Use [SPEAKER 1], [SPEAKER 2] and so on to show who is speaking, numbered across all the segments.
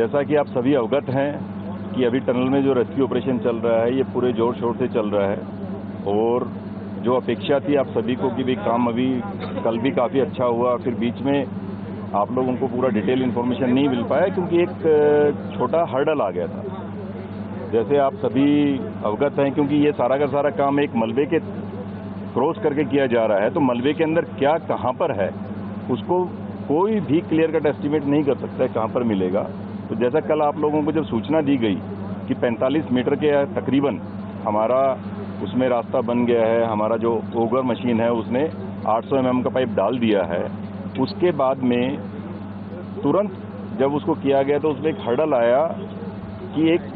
[SPEAKER 1] जैसा कि आप सभी अवगत हैं कि अभी टनल में जो रेस्क्यू ऑपरेशन चल रहा है ये पूरे जोर शोर से चल रहा है और जो अपेक्षा थी आप सभी को कि भाई काम अभी कल भी काफ़ी अच्छा हुआ, फिर बीच में आप लोगों को पूरा डिटेल इन्फॉर्मेशन नहीं मिल पाया क्योंकि एक छोटा हर्डल आ गया था। जैसे आप सभी अवगत हैं क्योंकि ये सारा का सारा काम एक मलबे के क्रॉस करके किया जा रहा है, तो मलबे के अंदर क्या कहाँ पर है उसको कोई भी क्लियर कट एस्टिमेट नहीं कर सकता है कहाँ पर मिलेगा। तो जैसा कल आप लोगों को जब सूचना दी गई कि 45 मीटर के तकरीबन हमारा उसमें रास्ता बन गया है, हमारा जो ओगर मशीन है उसने 800 mm का पाइप डाल दिया है, उसके बाद में तुरंत जब उसको किया गया तो उसमें एक हर्डल आया कि एक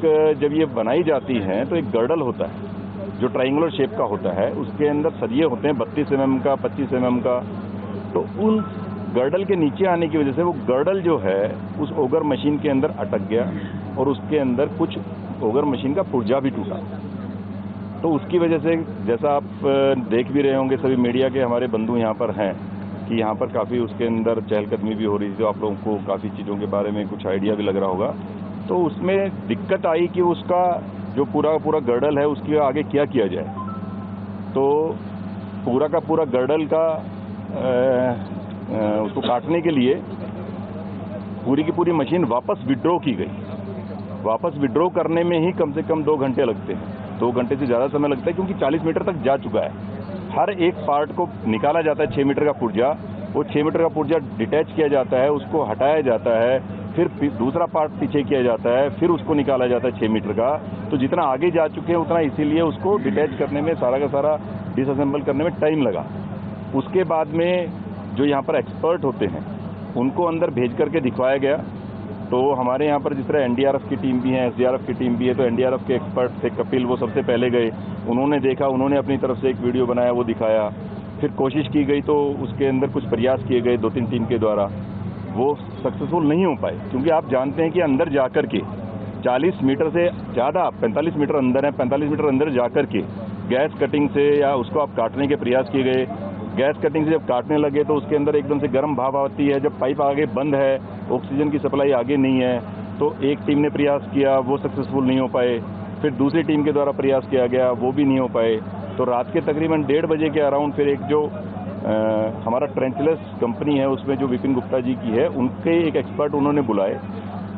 [SPEAKER 1] जब ये बनाई जाती हैं तो एक गर्डल होता है जो ट्रायंगुलर शेप का होता है, उसके अंदर सरिये होते हैं 32 mm का, 25 mm का। तो उन गर्डल के नीचे आने की वजह से वो गर्डल जो है उस ओगर मशीन के अंदर अटक गया और उसके अंदर कुछ ओगर मशीन का पुर्जा भी टूटा। तो उसकी वजह से जैसा आप देख भी रहे होंगे, सभी मीडिया के हमारे बंधु यहाँ पर हैं कि यहाँ पर काफ़ी उसके अंदर चहलकदमी भी हो रही थी, तो आप लोगों को काफ़ी चीज़ों के बारे में कुछ आइडिया भी लग रहा होगा। तो उसमें दिक्कत आई कि उसका जो पूरा गर्डल है उसके आगे क्या किया जाए। तो पूरा का पूरा गर्डल का उसको काटने के लिए पूरी की पूरी मशीन वापस विड्रॉ की गई। वापस विड्रॉ करने में ही कम से कम 2 घंटे लगते हैं, 2 घंटे से ज़्यादा समय लगता है क्योंकि 40 मीटर तक जा चुका है। हर एक पार्ट को निकाला जाता है 6 मीटर का पुर्जा, वो 6 मीटर का पुर्जा डिटैच किया जाता है, उसको हटाया जाता है, फिर दूसरा पार्ट पीछे किया जाता है, फिर उसको निकाला जाता है 6 मीटर का। तो जितना आगे जा चुके हैं उतना इसीलिए उसको डिटैच करने में, सारा का सारा डिसअसेंबल करने में टाइम लगा। उसके बाद में जो यहाँ पर एक्सपर्ट होते हैं उनको अंदर भेज करके दिखवाया गया। तो हमारे यहाँ पर जिस तरह एनडीआरएफ की टीम भी है, एसडीआरएफ की टीम भी है, तो एनडीआरएफ के एक्सपर्ट थे कपिल, वो सबसे पहले गए, उन्होंने देखा, उन्होंने अपनी तरफ से एक वीडियो बनाया, वो दिखाया। फिर कोशिश की गई तो उसके अंदर कुछ प्रयास किए गए 2-3 टीम के द्वारा, वो सक्सेसफुल नहीं हो पाए क्योंकि आप जानते हैं कि अंदर जा कर के 40 मीटर से ज़्यादा, 45 मीटर अंदर है, 45 मीटर अंदर जा कर के गैस कटिंग से या उसको आप काटने के प्रयास किए गए। गैस कटिंग से जब काटने लगे तो उसके अंदर एकदम से गर्म भाप आती है, जब पाइप आगे बंद है, ऑक्सीजन की सप्लाई आगे नहीं है, तो एक टीम ने प्रयास किया, वो सक्सेसफुल नहीं हो पाए। फिर दूसरी टीम के द्वारा प्रयास किया गया, वो भी नहीं हो पाए। तो रात के तकरीबन 1:30 बजे के अराउंड फिर एक जो हमारा ट्रेंचलेस कंपनी है उसमें जो विपिन गुप्ता जी की है, उनके एक एक्सपर्ट उन्होंने बुलाए।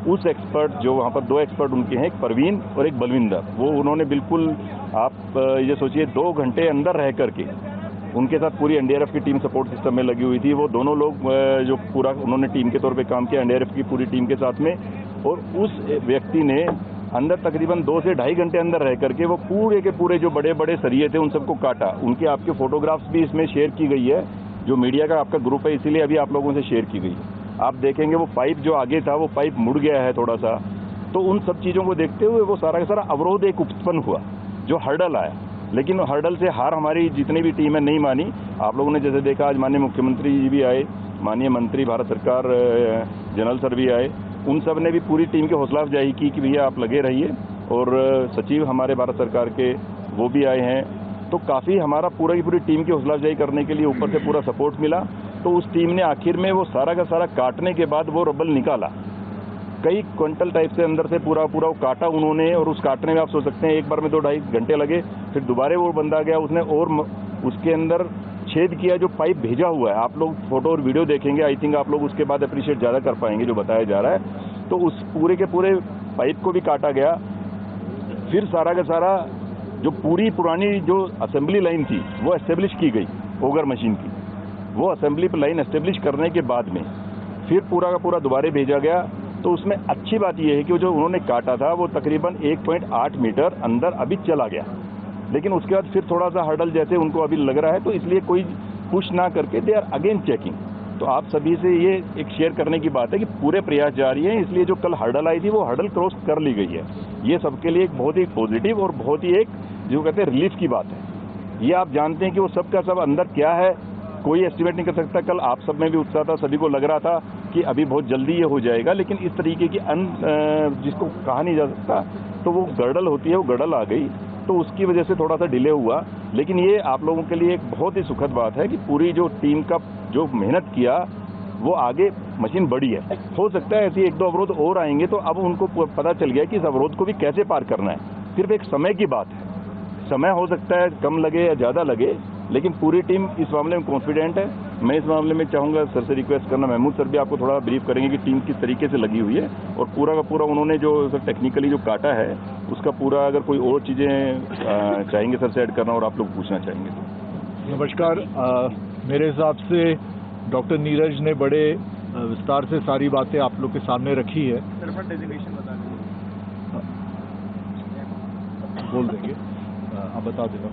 [SPEAKER 1] उस एक्सपर्ट जो वहाँ पर 2 एक्सपर्ट उनके हैं, एक परवीन और एक बलविंदर, वो उन्होंने बिल्कुल आप ये सोचिए 2 घंटे अंदर रह करके उनके साथ पूरी एनडीआरएफ की टीम सपोर्ट सिस्टम में लगी हुई थी। वो दोनों लोग जो पूरा उन्होंने टीम के तौर पे काम किया एनडीआरएफ की पूरी टीम के साथ में, और उस व्यक्ति ने अंदर तकरीबन 2 से ढाई घंटे अंदर रह करके वो पूरे के पूरे जो बड़े बड़े सरिये थे उन सबको काटा। उनके आपके फोटोग्राफ्स भी इसमें शेयर की गई है, जो मीडिया का आपका ग्रुप है इसीलिए अभी आप लोगों से शेयर की गई है। आप देखेंगे वो पाइप जो आगे था वो पाइप मुड़ गया है थोड़ा सा। तो उन सब चीज़ों को देखते हुए वो सारा का सारा अवरोध एक उत्पन्न हुआ, जो हर्डल आया। लेकिन हर्डल से हार हमारी जितनी भी टीम है नहीं मानी। आप लोगों ने जैसे देखा आज माननीय मुख्यमंत्री जी भी आए, माननीय मंत्री भारत सरकार जनरल सर भी आए, उन सब ने भी पूरी टीम की हौसला अफजाई की कि भैया आप लगे रहिए, और सचिव हमारे भारत सरकार के वो भी आए हैं। तो काफ़ी हमारा पूरा की पूरी टीम की हौसला अफजाई करने के लिए ऊपर से पूरा सपोर्ट मिला। तो उस टीम ने आखिर में वो सारा का सारा काटने के बाद वो रबल निकाला, कई क्विंटल टाइप से अंदर से पूरा वो काटा उन्होंने। और उस काटने में आप सोच सकते हैं एक बार में 2-2.5 घंटे लगे। फिर दोबारा वो बंदा गया, उसने और उसके अंदर छेद किया, जो पाइप भेजा हुआ है। आप लोग फोटो और वीडियो देखेंगे, आई थिंक आप लोग उसके बाद अप्रिशिएट ज़्यादा कर पाएंगे जो बताया जा रहा है। तो उस पूरे के पूरे पाइप को भी काटा गया। फिर सारा का सारा जो पूरी पुरानी जो असेंबली लाइन थी वो एस्टेब्लिश की गई ओगर मशीन की। वो असेंबली लाइन एस्टेब्लिश करने के बाद में फिर पूरा का पूरा दोबारा भेजा गया। तो उसमें अच्छी बात यह है कि जो उन्होंने काटा था वो तकरीबन 1.8 मीटर अंदर अभी चला गया, लेकिन उसके बाद फिर थोड़ा सा हर्डल जैसे उनको अभी लग रहा है, तो इसलिए कोई पुश ना करके दे आर अगेन चेकिंग। तो आप सभी से ये एक शेयर करने की बात है कि पूरे प्रयास जारी हैं, इसलिए जो कल हर्डल आई थी वो हर्डल क्रॉस कर ली गई है। ये सबके लिए एक बहुत ही पॉजिटिव और बहुत ही एक जो कहते हैं रिलीफ की बात है। ये आप जानते हैं कि वो सब का सब अंदर क्या है कोई एस्टिमेट नहीं कर सकता। कल आप सब में भी उत्साह था, सभी को लग रहा था कि अभी बहुत जल्दी ये हो जाएगा, लेकिन इस तरीके की जिसको कहा नहीं जा सकता, तो वो गर्डल होती है, वो गर्डल आ गई, तो उसकी वजह से थोड़ा सा डिले हुआ। लेकिन ये आप लोगों के लिए एक बहुत ही सुखद बात है कि पूरी जो टीम का जो मेहनत किया वो आगे मशीन बढ़ी है। हो सकता है ऐसे 1-2 अवरोध और आएंगे, तो अब उनको पता चल गया कि इस अवरोध को भी कैसे पार करना है। सिर्फ एक समय की बात है, समय हो सकता है कम लगे या ज़्यादा लगे, लेकिन पूरी टीम इस मामले में कॉन्फिडेंट है। मैं इस मामले में चाहूँगा सर से रिक्वेस्ट करना, महमूद सर भी आपको थोड़ा ब्रीफ करेंगे कि टीम किस तरीके से लगी हुई है और पूरा का पूरा उन्होंने जो सर टेक्निकली जो काटा है उसका पूरा, अगर कोई और चीज़ें चाहेंगे सर से ऐड करना और आप लोग पूछना चाहेंगे तो।
[SPEAKER 2] नमस्कार। मेरे हिसाब से डॉक्टर नीरज ने बड़े विस्तार से सारी बातें आप लोग के सामने रखी है।
[SPEAKER 3] डेजिग्नेशन बता दीजिए।
[SPEAKER 2] बोल देंगे, आप बता देना।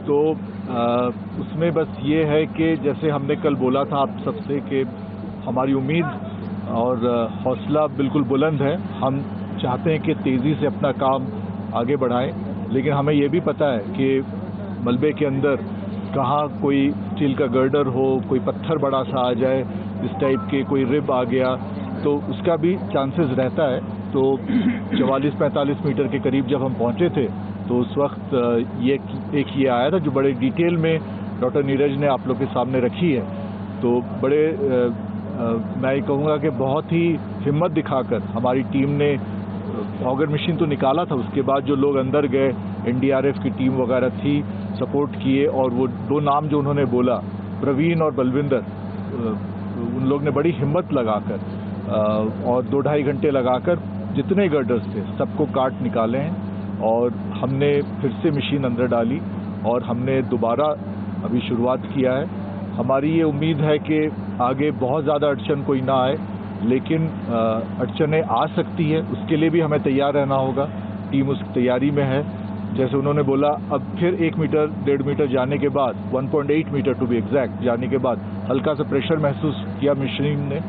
[SPEAKER 2] तो उसमें बस ये है कि जैसे हमने कल बोला था आप सबसे कि हमारी उम्मीद और हौसला बिल्कुल बुलंद है। हम चाहते हैं कि तेज़ी से अपना काम आगे बढ़ाएं, लेकिन हमें ये भी पता है कि मलबे के अंदर कहाँ कोई स्टील का गर्डर हो, कोई पत्थर बड़ा सा आ जाए, इस टाइप के कोई रिब आ गया, तो उसका भी चांसेस रहता है। तो 44-45 मीटर के करीब जब हम पहुंचे थे तो उस वक्त ये आया था जो बड़े डिटेल में डॉक्टर नीरज ने आप लोग के सामने रखी है। तो बड़े मैं ये कहूँगा कि बहुत ही हिम्मत दिखाकर हमारी टीम ने ऑगर मशीन तो निकाला था, उसके बाद जो लोग अंदर गए, एनडीआरएफ की टीम वगैरह थी, सपोर्ट किए, और वो 2 नाम जो उन्होंने बोला, प्रवीण और बलविंदर, उन लोग ने बड़ी हिम्मत लगाकर और 2-2.5 घंटे लगाकर जितने गर्डर्स थे सबको काट निकाले हैं। और हमने फिर से मशीन अंदर डाली और हमने दोबारा अभी शुरुआत किया है। हमारी ये उम्मीद है कि आगे बहुत ज़्यादा अड़चन कोई ना आए, लेकिन अड़चनें आ सकती है, उसके लिए भी हमें तैयार रहना होगा। टीम उस तैयारी में है। जैसे उन्होंने बोला, अब फिर 1 मीटर 1.5 मीटर जाने के बाद, 1.8 मीटर टू बी एग्जैक्ट जाने के बाद हल्का सा प्रेशर महसूस किया मशीन ने,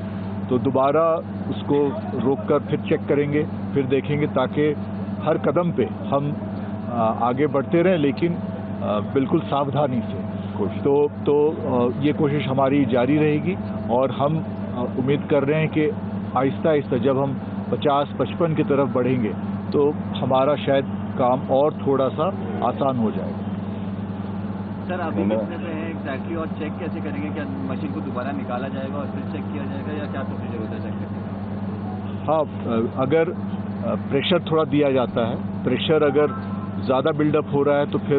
[SPEAKER 2] तो दोबारा उसको रोककर फिर चेक करेंगे, फिर देखेंगे, ताकि हर कदम पे हम आगे बढ़ते रहें, लेकिन बिल्कुल सावधानी से। तो ये कोशिश हमारी जारी रहेगी और हम उम्मीद कर रहे हैं कि आहिस्ता आहिस्ता जब हम 50-55 की तरफ बढ़ेंगे तो हमारा शायद काम और थोड़ा सा आसान हो जाएगा।
[SPEAKER 3] सर अभी कितने पे है एग्जैक्टली, और चेक कैसे करेंगे? क्या मशीन को दोबारा निकाला जाएगा और फिर चेक किया जाएगा, या क्या प्रोसीजर होता है चेक करने का?
[SPEAKER 2] हाँ, अगर प्रेशर थोड़ा दिया जाता है, प्रेशर अगर ज़्यादा बिल्डअप हो रहा है तो फिर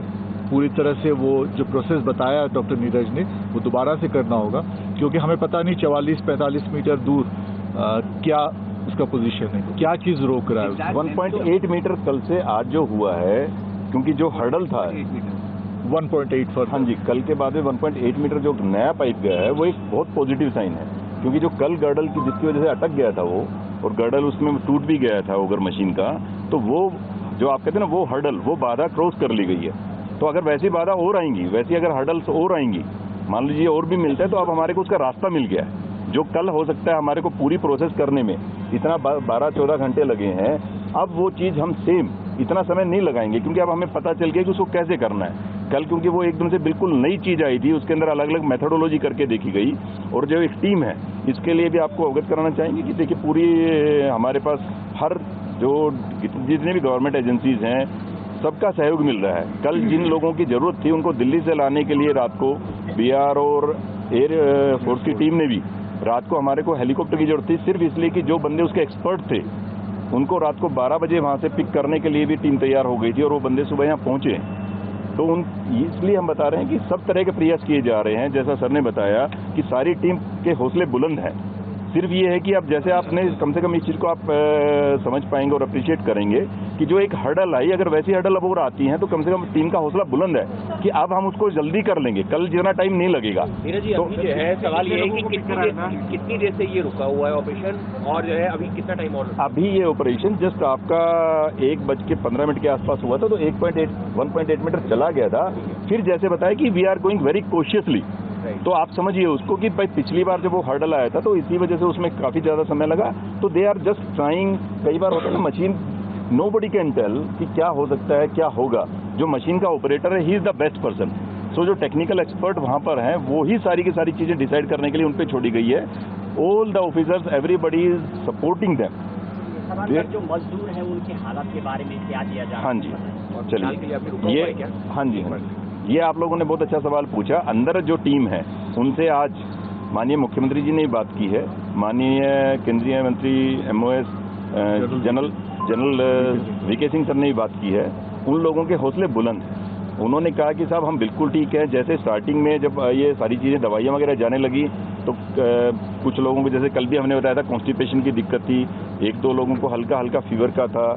[SPEAKER 2] पूरी तरह से वो जो प्रोसेस बताया डॉक्टर नीरज ने वो दोबारा से करना होगा, क्योंकि हमें पता नहीं 44-45 मीटर दूर क्या उसका पोजीशन है, क्या चीज़ रोक रहा है।
[SPEAKER 1] 1.8 मीटर कल से आज जो हुआ है, क्योंकि जो हर्डल था
[SPEAKER 2] 1.8 फॉर,
[SPEAKER 1] हाँ जी, कल के बाद में 1.8 मीटर जो नया पाइप गया है वो एक बहुत पॉजिटिव साइन है, क्योंकि जो कल गर्डल की जिसकी वजह से अटक गया था वो, और गर्डल उसमें टूट भी गया था ओगर मशीन का, तो वो जो आप कहते हैं ना वो हर्डल, वो बाधा क्रॉस कर ली गई है। तो अगर वैसी बाधा और आएंगी, वैसी अगर हर्डल्स और आएंगी, मान लीजिए और भी मिलता है, तो अब हमारे को उसका रास्ता मिल गया है। जो कल हो सकता है हमारे को पूरी प्रोसेस करने में इतना 12-14 घंटे लगे हैं, अब वो चीज़ हम सेम इतना समय नहीं लगाएंगे, क्योंकि अब हमें पता चल गया कि उसको कैसे करना है। कल क्योंकि वो एकदम से बिल्कुल नई चीज़ आई थी, उसके अंदर अलग अलग मेथोडोलॉजी करके देखी गई, और जो एक टीम है इसके लिए भी आपको अवगत कराना चाहेंगे कि देखिए पूरी हमारे पास हर जो जितने भी गवर्नमेंट एजेंसीज हैं सबका सहयोग मिल रहा है। कल जिन लोगों की ज़रूरत थी उनको दिल्ली से लाने के लिए रात को बीआर और एयर फोर्स की टीम ने भी रात को हमारे को हेलीकॉप्टर की जरूरत थी, सिर्फ इसलिए कि जो बंदे उसके एक्सपर्ट थे उनको रात को 12 बजे वहाँ से पिक करने के लिए भी टीम तैयार हो गई थी, और वो बंदे सुबह यहाँ पहुँचे। तो इसलिए हम बता रहे हैं कि सब तरह के प्रयास किए जा रहे हैं। जैसा सर ने बताया कि सारी टीम के हौसले बुलंद हैं। सिर्फ ये है कि अब जैसे आपने कम से कम इस चीज़ को आप समझ पाएंगे और अप्रिशिएट करेंगे कि जो एक हर्डल आई, अगर वैसी हर्डल अब और आती हैं तो कम से कम टीम का हौसला बुलंद है कि अब हम उसको जल्दी कर लेंगे, कल जितना टाइम नहीं लगेगा।
[SPEAKER 4] तो अभी जो है सवाल ये है कि कितनी देर से ये रुका हुआ है ऑपरेशन, और जो है अभी कितना टाइम और? अभी
[SPEAKER 1] ये ऑपरेशन जस्ट आपका 1:15 के आसपास हुआ था, तो 1.8 मीटर चला गया था। फिर जैसे बताया कि we are going very cautiously, तो आप समझिए उसको कि भाई पिछली बार जब वो हर्डल आया था तो इसी वजह से उसमें काफ़ी ज़्यादा समय लगा। तो दे आर जस्ट ट्राइंग। कई बार होता है ना मशीन, नोबडी कैन टेल कि क्या हो सकता है, क्या होगा। जो मशीन का ऑपरेटर है he is the best person. So जो टेक्निकल एक्सपर्ट वहाँ पर हैं वो ही सारी की सारी चीज़ें डिसाइड करने के लिए उन पर छोड़ी गई है। All the officers, everybody is supporting them.
[SPEAKER 4] जो मजदूर हैं उनके हालात के बारे में क्या दिया जाए?
[SPEAKER 1] हाँ जी, चलिए ये, हाँ जी, ये आप लोगों ने बहुत अच्छा सवाल पूछा। अंदर जो टीम है उनसे आज माननीय मुख्यमंत्री जी ने बात की है, माननीय केंद्रीय मंत्री MOS general VK Singh sir ने भी बात की है। उन लोगों के हौसले बुलंद हैं। उन्होंने कहा कि साहब हम बिल्कुल ठीक हैं। जैसे स्टार्टिंग में जब ये सारी चीज़ें दवाइयाँ वगैरह जाने लगी तो कुछ लोगों को, जैसे कल भी हमने बताया था, कॉन्स्टिपेशन की दिक्कत थी, 1-2 लोगों को हल्का हल्का फीवर का था,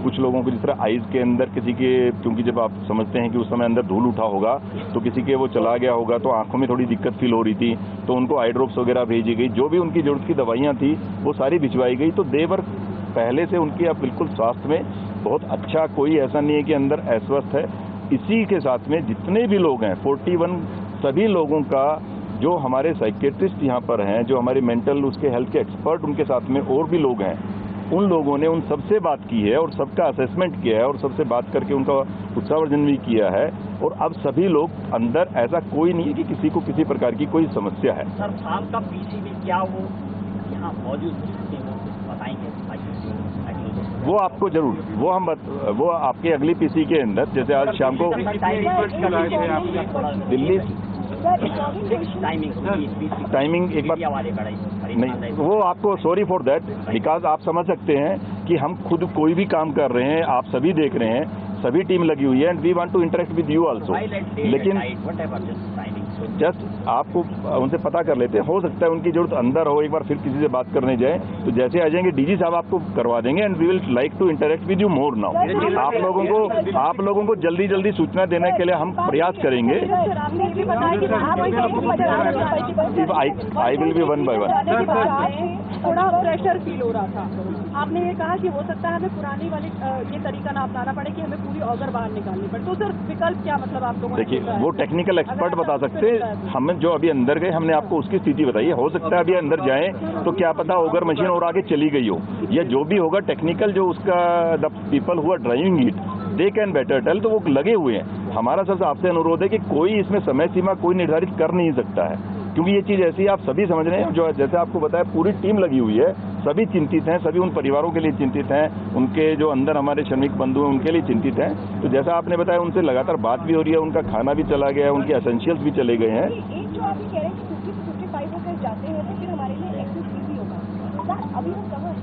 [SPEAKER 1] कुछ लोगों को जिस तरह आइज़ के अंदर किसी के, क्योंकि जब आप समझते हैं कि उस समय अंदर धूल उठा होगा तो किसी के वो चला गया होगा तो आंखों में थोड़ी दिक्कत फील हो रही थी, तो उनको आई ड्रॉप्स वगैरह भेजी गई। जो भी उनकी जरूरत की दवाइयाँ थी वो सारी भिजवाई गई। तो देवर पहले से उनकी अब बिल्कुल स्वास्थ्य में बहुत अच्छा, कोई ऐसा नहीं है कि अंदर अस्वस्थ है। इसी के साथ में जितने भी लोग हैं 41 सभी लोगों का, जो हमारे साइकेट्रिस्ट यहाँ पर हैं, जो हमारे मेंटल उसके हेल्थ के एक्सपर्ट उनके साथ में और भी लोग हैं, उन लोगों ने उन सबसे बात की है और सबका असेसमेंट किया है और सबसे बात करके उनका उत्साहवर्धन भी किया है। और अब सभी लोग अंदर, ऐसा कोई नहीं है कि किसी को किसी प्रकार की कोई समस्या है।
[SPEAKER 5] सर, आपका पीसीबी क्या वो यहाँ मौजूद बताएंगे?
[SPEAKER 1] वो आपको जरूर, वो आपके अगली पीसी के अंदर, जैसे आज शाम को दिल्ली टाइमिंग एक बार नहीं, वो आपको, सॉरी फॉर दैट, बिकॉज आप समझ सकते हैं कि हम खुद कोई भी काम कर रहे हैं, आप सभी देख रहे हैं, सभी टीम लगी हुई है and we want to interact with you also. लेकिन जस्ट आपको उनसे पता कर लेते हैं, हो सकता है उनकी जरूरत अंदर हो, एक बार फिर किसी से बात करने जाए तो जैसे आ जाएंगे डीजी साहब आपको करवा देंगे and we will like to interact with you more now. आप लोगों को जल्दी जल्दी सूचना देने के लिए हम प्रयास करेंगे। I will be one by one.
[SPEAKER 6] थोड़ा प्रेशर फील हो रहा था, आपने ये कहा कि हो सकता है हमें पुरानी वाली ये तरीका ना अपनाना पड़े कि हमें पूरी ऑर्गर बाहर निकालनी पड़े, तो सर विकल्प क्या, मतलब आप लोगों ने?
[SPEAKER 1] देखिए, वो टेक्निकल एक्सपर्ट बता सकते हैं। हमें जो अभी अंदर गए, हमने आपको उसकी स्थिति बताई है। हो सकता है अभी अंदर जाएं तो क्या पता ऑगर मशीन और आगे चली गई हो, या जो भी होगा टेक्निकल, जो उसका the people who are driving it they can better tell, तो वो लगे हुए हैं। हमारा सबसे आपसे अनुरोध है कि कोई इसमें समय सीमा कोई निर्धारित कर नहीं सकता है, क्योंकि ये चीज़ ऐसी आप सभी समझ रहे हैं। जो जैसे आपको बताया, पूरी टीम लगी हुई है, सभी चिंतित हैं, सभी उन परिवारों के लिए चिंतित हैं, उनके जो अंदर हमारे श्रमिक बंधु हैं उनके लिए चिंतित हैं। तो जैसा आपने बताया, उनसे लगातार बात भी हो रही है, उनका खाना भी चला गया है, उनके एसेंशियल्स भी चले गए हैं।
[SPEAKER 6] एक जो आप कह रहे हैं कि 55 होकर जाते हैं तो फिर हमारे लिए एक्सेस ईजी होगा, अभी हम कहाँ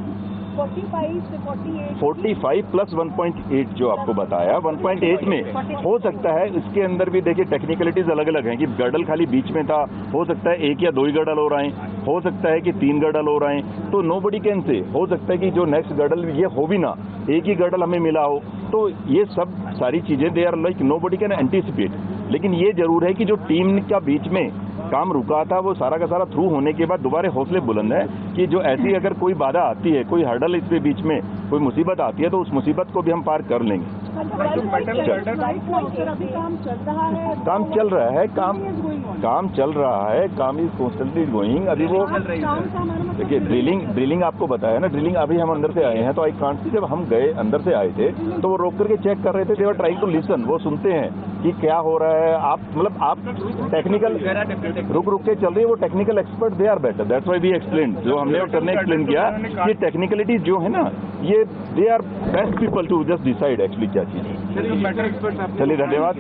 [SPEAKER 6] 45 से 48
[SPEAKER 1] 45 प्लस 1.8 जो आपको बताया, 1.8 में हो सकता है। इसके अंदर भी देखिए टेक्निकलिटीज अलग अलग हैं कि गर्डल खाली बीच में था, हो सकता है 1 या 2 ही गर्डल हो रहे हैं, हो सकता है कि 3 गर्डल हो रहे हैं, तो नोबडी कैन से, हो सकता है कि जो नेक्स्ट गर्डल ये हो भी ना, एक ही गर्डल हमें मिला हो। तो ये सब सारी चीजें they are like nobody can anticipate. लेकिन ये जरूर है कि जो टीम का बीच में काम रुका था वो सारा का सारा थ्रू होने के बाद दोबारा हौसले बुलंद है कि जो ऐसी अगर कोई बाधा आती है, कोई हर्डल इसके बीच में कोई मुसीबत आती है, तो उस मुसीबत को भी हम पार कर लेंगे।
[SPEAKER 6] काम चल रहा है,
[SPEAKER 1] काम चल रहा है, काम इज कॉन्स्टेंटली गोइंग। अभी वो देखिए ड्रिलिंग आपको बताया ना, ड्रिलिंग अभी हम अंदर से आए हैं तो आई कांट सी, जब हम गए अंदर से आए थे तो वो रोक करके चेक कर रहे थे, दे वर ट्राइंग टू लिसन, वो सुनते हैं कि क्या हो रहा है। आप टेक्निकल रुक के चल रही है, वो technical expert they are better, that's why we explain, जो हमने और करने एक्सप्लेन किया कि टेक्निकलिटी जो है ना, ये they are best people to just decide actually क्या चीज है। चलिए, धन्यवाद।